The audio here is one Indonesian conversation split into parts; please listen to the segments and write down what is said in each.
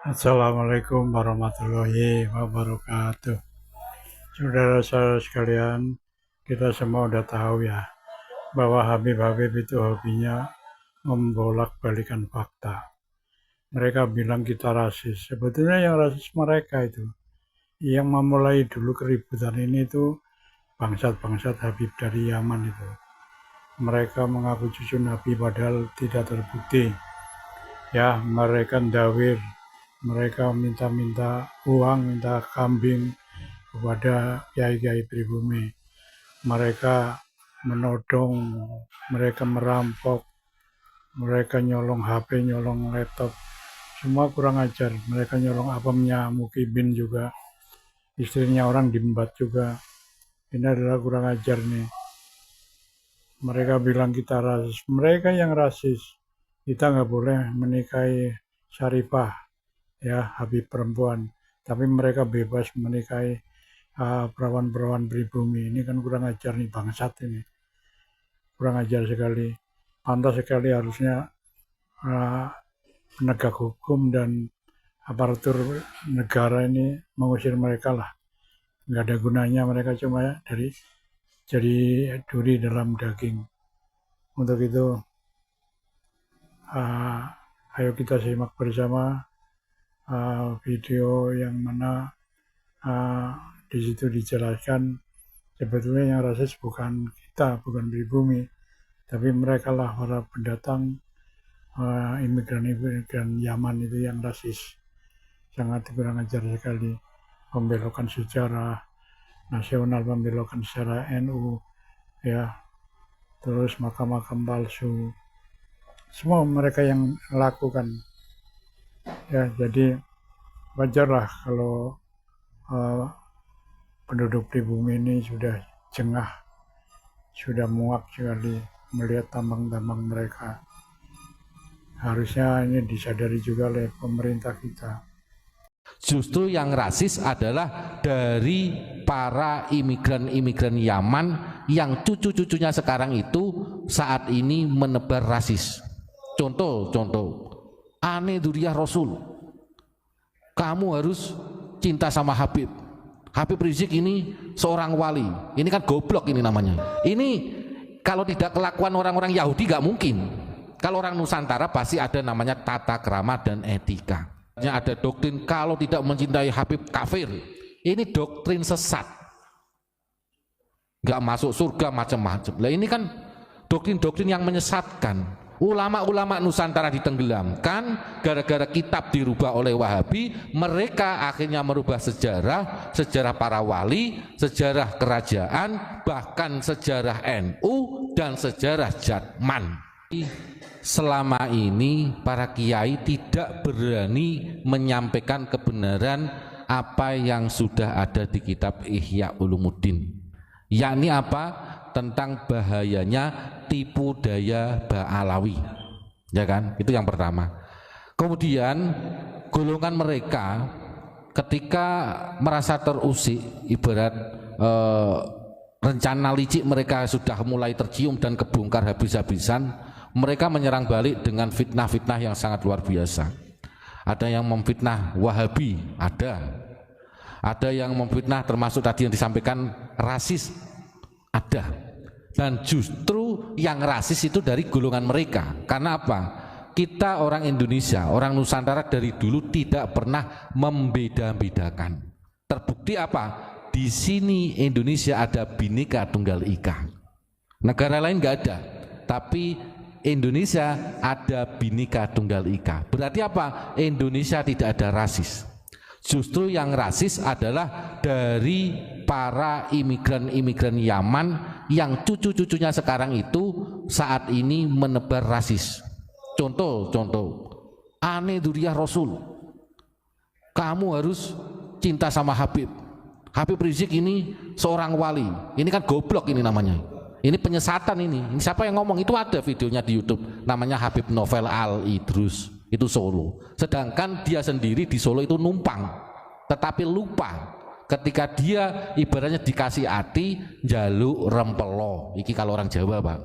Assalamualaikum warahmatullahi wabarakatuh. Saudara-saudara sekalian, kita semua udah tahu ya bahwa Habib-Habib itu hobinya membolak-balikan fakta. Mereka bilang kita rasis. Sebetulnya yang rasis mereka itu. Yang memulai dulu keributan ini itu bangsat-bangsat Habib dari Yaman itu. Mereka mengaku cucu Nabi padahal tidak terbukti. Ya, mereka ndawir, mereka minta-minta uang, minta kambing kepada kiai-kiai pribumi. Mereka menodong, mereka merampok, mereka nyolong HP, nyolong laptop, semua kurang ajar. Mereka nyolong apemnya Mukibin juga, istrinya orang diembat juga. Ini adalah kurang ajar nih. Mereka bilang kita rasis, mereka yang rasis. Kita nggak boleh menikahi Syarifah, ya Habib perempuan, tapi mereka bebas menikahi perawan-perawan pribumi. Ini kan kurang ajar nih, bangsat ini, kurang ajar sekali. Pantas sekali harusnya penegak hukum dan aparatur negara ini mengusir mereka lah. Nggak ada gunanya mereka, cuma jadi duri dalam daging. Untuk itu ayo kita simak bersama video yang mana di situ dijelaskan sebetulnya yang rasis bukan kita, bukan pribumi, tapi mereka lah para pendatang imigran-imigran Yaman itu yang rasis. Sangat kurang ajar sekali, membelokkan sejarah nasional, membelokkan sejarah NU, ya, terus makam-makam palsu, semua mereka yang lakukan. Ya, jadi wajarlah kalau penduduk pribumi ini sudah jengah, sudah muak sekali melihat tambang-tambang mereka. Harusnya ini disadari juga oleh pemerintah kita. Justru yang rasis adalah dari para imigran-imigran Yaman yang cucu-cucunya sekarang itu saat ini menebar rasis. Contoh, Ane Duriyah Rasul, kamu harus cinta sama Habib. Habib Rizik ini seorang wali. Ini kan goblok ini namanya. Ini kalau tidak kelakuan orang-orang Yahudi gak mungkin. Kalau orang Nusantara pasti ada namanya tata krama dan etika. Ada doktrin kalau tidak mencintai Habib kafir. Ini doktrin sesat, nggak masuk surga macam-macam. Lah ini kan doktrin-doktrin yang menyesatkan. Ulama-ulama Nusantara ditenggelamkan gara-gara kitab dirubah oleh Wahabi. Mereka akhirnya merubah sejarah para wali, sejarah kerajaan, bahkan sejarah NU dan sejarah Jatman. Selama ini para kiai tidak berani menyampaikan kebenaran apa yang sudah ada di kitab Ihya Ulumuddin, yakni apa? Tentang bahayanya tipu daya Ba'alawi, ya kan? Itu yang pertama. Kemudian golongan mereka ketika merasa terusik, ibarat rencana licik mereka sudah mulai tercium dan kebongkar habis-habisan, mereka menyerang balik dengan fitnah-fitnah yang sangat luar biasa. Ada yang memfitnah Wahabi, ada yang memfitnah termasuk tadi yang disampaikan rasis, ada. Dan justru yang rasis itu dari golongan mereka. Karena apa? Kita orang Indonesia, orang Nusantara dari dulu tidak pernah membeda-bedakan. Terbukti apa? Di sini Indonesia ada Bhinneka Tunggal Ika. Negara lain nggak ada, tapi Indonesia ada Bhinneka Tunggal Ika. Berarti apa? Indonesia tidak ada rasis. Justru yang rasis adalah dari para imigran-imigran Yaman yang cucu-cucunya sekarang itu saat ini menebar rasis. Contoh, Ane Duriyah Rasul, kamu harus cinta sama Habib. Habib Rizik ini seorang wali. Ini kan goblok ini namanya. Ini penyesatan ini. Siapa yang ngomong? Itu ada videonya di YouTube. Namanya Habib Novel Al Idrus. Itu Solo. Sedangkan dia sendiri di Solo itu numpang. Tetapi lupa ketika dia ibaratnya dikasih hati jaluk rempelo. Iki kalau orang Jawa, Pak.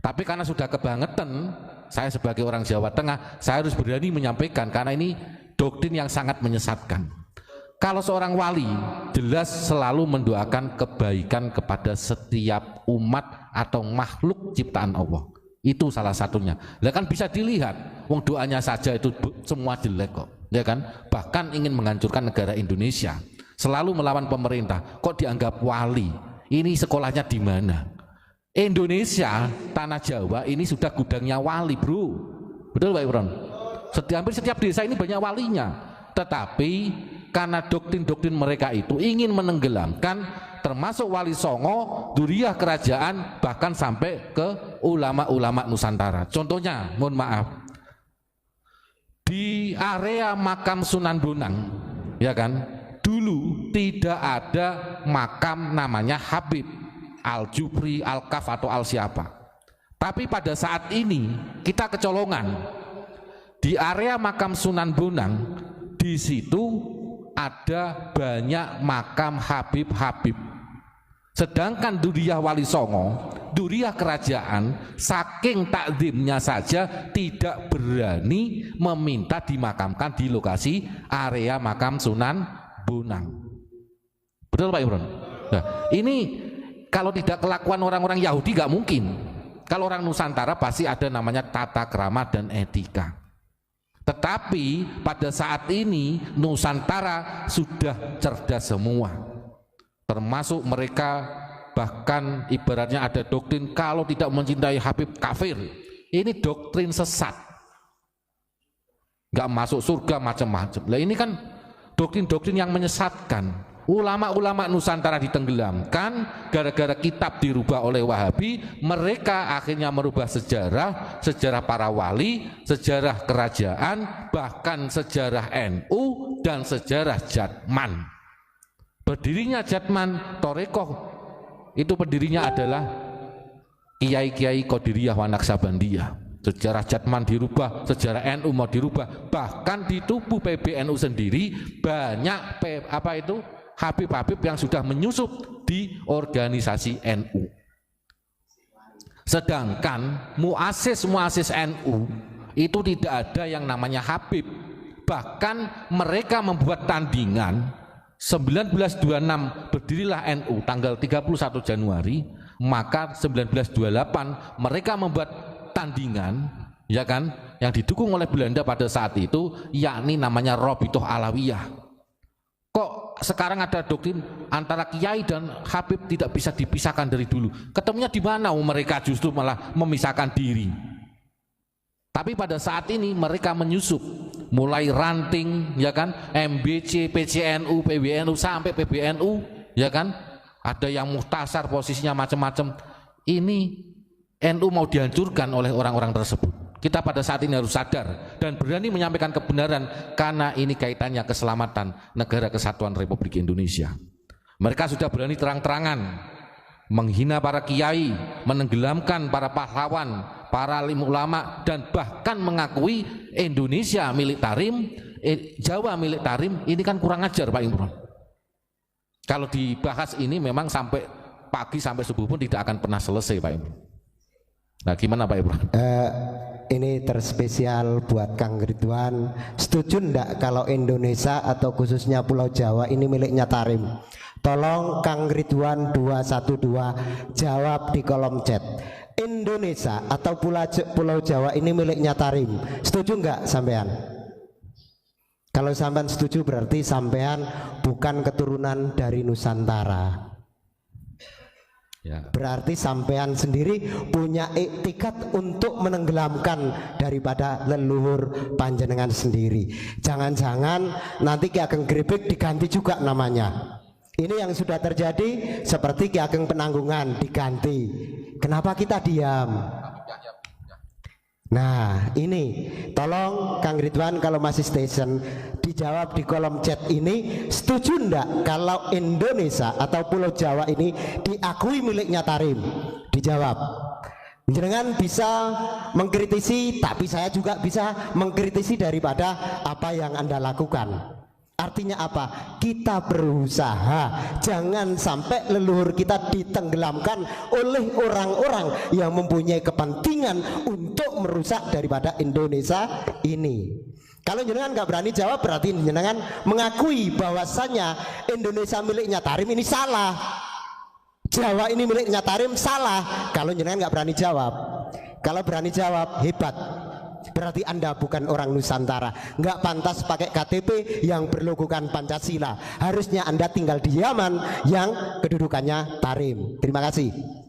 Tapi karena sudah kebangetan, saya sebagai orang Jawa Tengah, saya harus berani menyampaikan karena ini doktrin yang sangat menyesatkan. Kalau seorang wali jelas selalu mendoakan kebaikan kepada setiap umat atau makhluk ciptaan Allah. Itu salah satunya. Lah kan bisa dilihat, wong doanya saja itu semua jelek kok, ya kan? Bahkan ingin menghancurkan negara Indonesia, selalu melawan pemerintah. Kok dianggap wali? Ini sekolahnya di mana? Indonesia, tanah Jawa ini sudah gudangnya wali, bro. Betul Pak Imron? Hampir setiap desa ini banyak walinya. Tetapi karena doktrin-doktrin mereka itu ingin menenggelamkan termasuk Wali Songo, Duriyah kerajaan, bahkan sampai ke ulama-ulama Nusantara. Contohnya, mohon maaf, di area makam Sunan Bonang, ya kan, dulu tidak ada makam namanya Habib, Al-Jufri, Al-Kaf atau Al-Siapa. Tapi pada saat ini kita kecolongan di area makam Sunan Bonang, di situ ada banyak makam Habib-Habib. Sedangkan Duriyah Wali Songo, Duriyah kerajaan, saking takzimnya saja tidak berani meminta dimakamkan di lokasi area makam Sunan Bonang. Betul Pak Imron? Nah, ini kalau tidak kelakuan orang-orang Yahudi nggak mungkin. Kalau orang Nusantara pasti ada namanya tata krama dan etika. Tetapi pada saat ini Nusantara sudah cerdas semua, termasuk mereka bahkan ibaratnya ada doktrin kalau tidak mencintai Habib kafir. Ini doktrin sesat, nggak masuk surga macam-macam. Lah ini kan doktrin-doktrin yang menyesatkan. Ulama-ulama Nusantara ditenggelamkan gara-gara kitab dirubah oleh Wahabi. Mereka akhirnya merubah sejarah para wali, sejarah kerajaan, bahkan sejarah NU dan sejarah Jatman. Berdirinya Jatman Torekoh itu pendirinya adalah Kiai-Kiai Qadiriyah wa Naksabandiyah. Sejarah Jatman dirubah, sejarah NU mau dirubah, bahkan di tubuh PBNU sendiri banyak Habib-Habib yang sudah menyusup di organisasi NU. Sedangkan muasis NU itu tidak ada yang namanya Habib. Bahkan mereka membuat tandingan 1926 berdirilah NU tanggal 31 Januari, maka 1928 mereka membuat tandingan, ya kan, yang didukung oleh Belanda pada saat itu, yakni namanya Robitoh Alawiyah. Kok sekarang ada doktrin antara kiai dan Habib tidak bisa dipisahkan dari dulu? Ketemunya di mana? Mereka justru malah memisahkan diri. Tapi pada saat ini mereka menyusup, mulai ranting, ya kan, MBC, PCNU, PBNU sampai PBNU, ya kan, ada yang muhtasar posisinya macam-macam. Ini NU mau dihancurkan oleh orang-orang tersebut. Kita pada saat ini harus sadar dan berani menyampaikan kebenaran karena ini kaitannya keselamatan Negara Kesatuan Republik Indonesia. Mereka sudah berani terang-terangan menghina para kiai, menenggelamkan para pahlawan, para alim ulama, dan bahkan mengakui Indonesia milik Tarim, Jawa milik Tarim. Ini kan kurang ajar Pak Imron. Kalau dibahas ini memang sampai pagi sampai subuh pun tidak akan pernah selesai Pak Imron. Nah gimana Pak Imron? Ini terspesial buat Kang Ridwan. Setuju enggak kalau Indonesia atau khususnya Pulau Jawa ini miliknya Tarim? Tolong Kang Ridwan 212 jawab di kolom chat. Indonesia atau Pulau Jawa ini miliknya Tarim. Setuju enggak sampean? Kalau sampean setuju berarti sampean bukan keturunan dari Nusantara. Ya. Berarti sampean sendiri punya iktikat untuk menenggelamkan daripada leluhur panjenengan sendiri. Jangan-jangan nanti Ki Ageng Grebek diganti juga namanya. Ini yang sudah terjadi seperti Ki Ageng Penanggungan diganti. Kenapa kita diam? Nah ini tolong Kang Ridwan kalau masih station dijawab di kolom chat ini. Setuju enggak kalau Indonesia atau Pulau Jawa ini diakui miliknya Tarim? Dijawab. Jangan bisa mengkritisi, tapi saya juga bisa mengkritisi daripada apa yang Anda lakukan. Artinya apa? Kita berusaha jangan sampai leluhur kita ditenggelamkan oleh orang-orang yang mempunyai kepentingan untuk merusak daripada Indonesia ini. Kalau jenengan nggak berani jawab, berarti jenengan mengakui bahwasannya Indonesia miliknya Tarim ini salah, Jawa ini miliknya Tarim salah. Kalau jenengan nggak berani jawab, kalau berani jawab hebat. Berarti Anda bukan orang Nusantara, nggak pantas pakai KTP yang berlogokan Pancasila. Harusnya Anda tinggal di Yaman yang kedudukannya Tarim. Terima kasih.